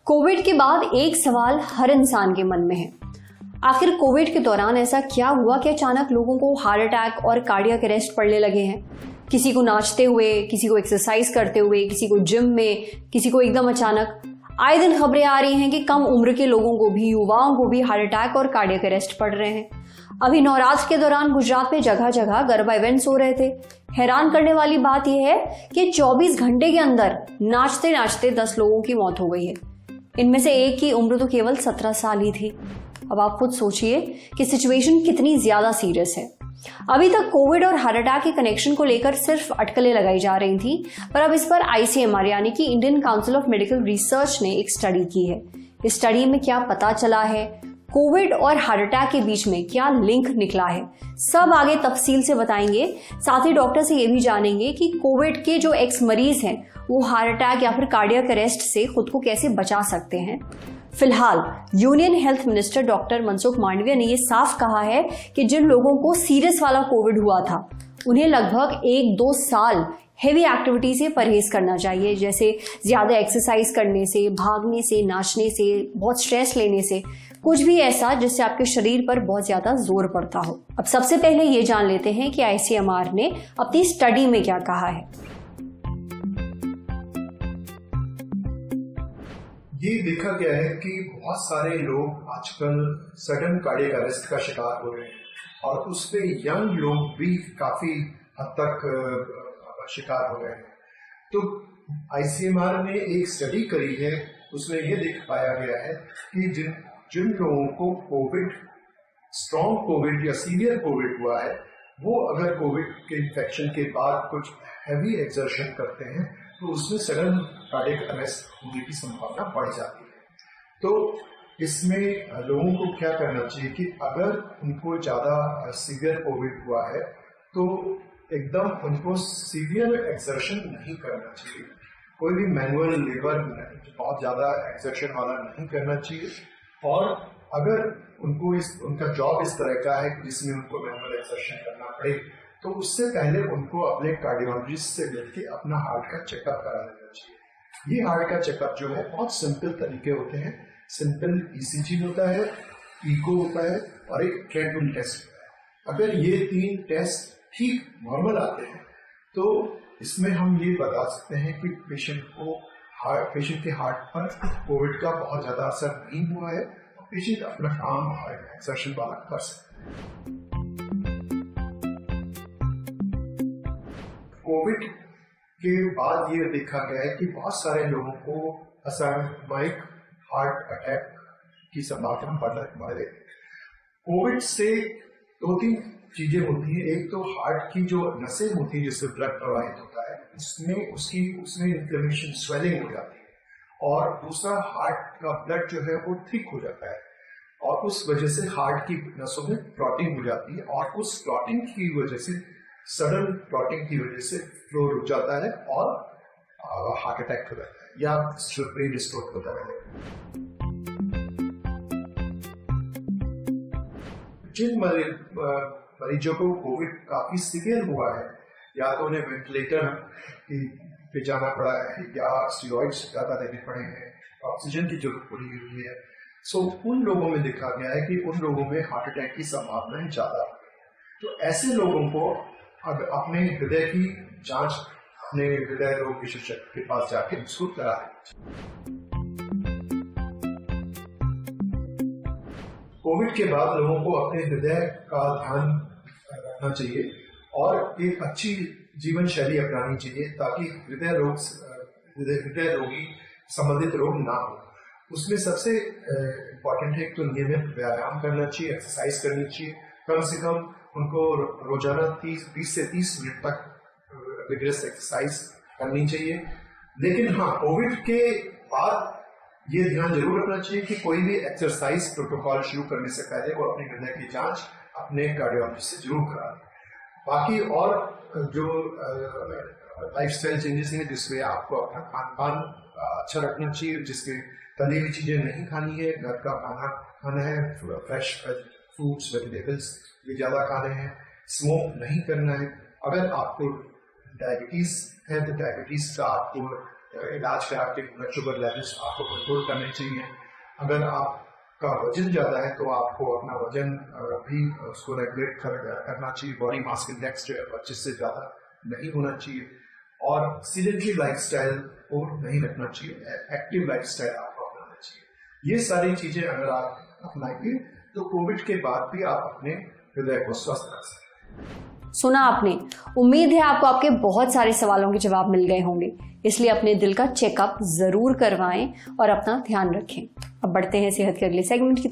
Covid के बाद एक सवाल हर इंसान के मन में है। आखिर कोविड के दौरान ऐसा क्या हुआ कि अचानक लोगों को हार्ट अटैक और कार्डियक अरेस्ट पड़ने लगे हैं। किसी को नाचते हुए, किसी को एक्सरसाइज करते हुए, किसी को जिम में, किसी को एकदम अचानक। आए दिन खबरें आ रही हैं कि कम उम्र के लोगों को भी, युवाओं को भी हार्ट अटैक और कार्डियक अरेस्ट पड़ रहे हैं। अभी नवरात्र के दौरान गुजरात में जगह जगह गरबा इवेंट्स हो रहे थे। हैरान करने वाली बात यह है कि 24 घंटे के अंदर नाचते नाचते 10 लोगों की मौत हो गई है। इनमें से एक की उम्र तो केवल 17 साल ही थी। अब आप खुद सोचिए कि सिचुएशन कितनी ज्यादा सीरियस है। अभी तक कोविड और हार्ट अटैक के कनेक्शन को लेकर सिर्फ अटकलें लगाई जा रही थी, पर अब इस पर ICMR यानी कि Indian council of medical research ने एक स्टडी की है। इस स्टडी में क्या पता चला है, कोविड और हार्ट अटैक के बीच में क्या लिंक निकला है, सब आगे तफसील से बताएंगे। साथ ही डॉक्टर से ये भी जानेंगे कि कोविड के जो एक्स मरीज हैं वो हार्ट अटैक या फिर कार्डियक अरेस्ट से खुद को कैसे बचा सकते हैं। फिलहाल union health minister doctor Mansukh Mandaviya ने ये साफ कहा है कि जिन लोगों को सीरियस वाला कोविड हुआ था उन्हें लगभग 1-2 साल हेवी एक्टिविटी से परहेज करना चाहिए, जैसे ज्यादा एक्सरसाइज करने से, भागने से, नाचने से, बहुत स्ट्रेस लेने से, कुछ भी ऐसा जिससे आपके शरीर पर बहुत ज्यादा जोर पड़ता हो। अब सबसे पहले ये जान लेते हैं कि ICMR ने अपनी स्टडी में क्या कहा है। ये देखा गया है कि बहुत सारे लोग आजकल सडन कार्डियक अरेस्ट का शिकार हो रहे हैं और उस पे यंग लोग भी काफी हद तक शिकार हो रहे हैं। तो ICMR ने एक स्टडी करी है, उसमें ये देख पाया गया है कि जिन लोगों को कोविड, स्ट्रॉन्ग कोविड या सीवियर कोविड हुआ है, वो अगर कोविड के इन्फेक्शन के बाद कुछ हैवी एक्सर्शन करते हैं तो उसमें सडन कार्डियक अरेस्ट होने की संभावना बढ़ जाती है। तो इसमें लोगों को क्या करना चाहिए कि अगर उनको ज्यादा सीवियर कोविड हुआ है तो एकदम उनको सीवियर एक्सर्शन नहीं करना चाहिए। कोई भी मैनुअल लेबर बहुत ज्यादा एक्सर्शन वाला नहीं करना चाहिए। और अगर उनको उनका जॉब इस तरह का है जिसमें उनको मैनुअल एक्सर्शन करना पड़े तो उससे पहले उनको अपने कार्डियोलॉजिस्ट से मिलकर अपना हार्ट का चेकअप करा लेना चाहिए। ये हार्ट का चेकअप जो है बहुत सिंपल तरीके होते हैं। सिंपल ECG होता है, इको होता है और एक ट्रेडमिल टेस्ट होता है। अगर ये 3 टेस्ट ठीक नॉर्मल आते हैं तो इसमें हम ये बता सकते हैं कि पेशेंट के हार्ट पर कोविड का बहुत ज्यादा असर नहीं हुआ है और पेशेंट अपना काम एक्सर्शन वाला कर सकते हैं। कोविड के बाद ये देखा गया है कि बहुत सारे लोगों को असामयिक हार्ट अटैक की संभावना बढ़ रही है। कोविड से 2-3 चीजें होती है। एक तो हार्ट की जो नसें होती है जिससे ब्लड प्रवाहित होता है, उसमें इन्फ्लेमेशन, स्वेलिंग हो जाती है। और दूसरा, हार्ट का ब्लड जो है वो थिक हो जाता है और उस वजह से हार्ट की नसों में क्लॉटिंग हो जाती है और उस क्लॉटिंग की वजह से, सडन क्लॉटिंग की वजह से फ्लो रुक जाता है और हार्ट अटैक हो जाता है या ब्रेन स्ट्रोक होता है। जिन मरीजों को कोविड काफी सीवियर हुआ है, या तो उन्हें वेंटिलेटर पे जाना पड़ा है या स्टेरॉइड्स ज्यादा लेने पड़े हैं, ऑक्सीजन की जरूरत पड़ी हुई है, सो उन लोगों में देखा गया है कि उन लोगों में हार्ट अटैक की संभावना ज्यादा है। तो ऐसे लोगों को अब अपने हृदय की जांच अपने हृदय रोग विशेषज्ञ के पास जाके उसको कराएं। कोविड के बाद लोगों को अपने हृदय का ध्यान रखना चाहिए और एक अच्छी जीवन शैली अपनानी चाहिए ताकि हृदय रोगी संबंधित रोग ना हो। उसमें सबसे इम्पोर्टेंट है तो नियमित व्यायाम करना चाहिए, एक्सरसाइज करनी चाहिए। कम से कम उनको रोजाना 20 से 30 मिनट तक विगरस एक्सरसाइज करनी चाहिए। लेकिन हाँ, कोविड के बाद ये ध्यान जरूर रखना चाहिए कि कोई भी एक्सरसाइज प्रोटोकॉल शुरू करने से पहले वो अपने हृदय की जांच अपने कार्डियोलॉजिस्ट से जरूर करा दें। बाकी और जो लाइफस्टाइल चेंजेस हैं जिसमें आपको अपना खान पान अच्छा रखना चाहिए, जिसके तली हुई चीजें नहीं खानी है, घर का खाना खाना है, फ्रेश फ्रूट्स, वेजिटेबल्स ये ज्यादा खाने हैं, स्मोक नहीं करना है। अगर आपको डायबिटीज है तो डायबिटीज का आपको इलाज करा के ब्लड शुगर लेवल्स आपको कंट्रोल करने चाहिए। अगर आपका वजन ज़्यादा है तो आपको अपना वजन भी उसको रेगुलेट करना चाहिए। बॉडी मास इंडेक्स जो है 25 से ज़्यादा नहीं होना चाहिए और सीडेंटरी लाइफस्टाइल को नहीं रखना चाहिए, एक्टिव लाइफस्टाइल आपको अपनाना चाहिए। ये सारी चीज़ें अगर आप अपनाएंगे तो कोविड के बाद भी आप अपने हृदय को स्वस्थ रख सकते हैं। सुना आपने। उम्मीद है आपको आपके बहुत सारे सवालों के जवाब मिल गए होंगे, इसलिए अपने दिल का चेकअप जरूर करवाएं और अपना ध्यान रखें। अब बढ़ते हैं सेहत के अगले सेगमेंट की तरफ।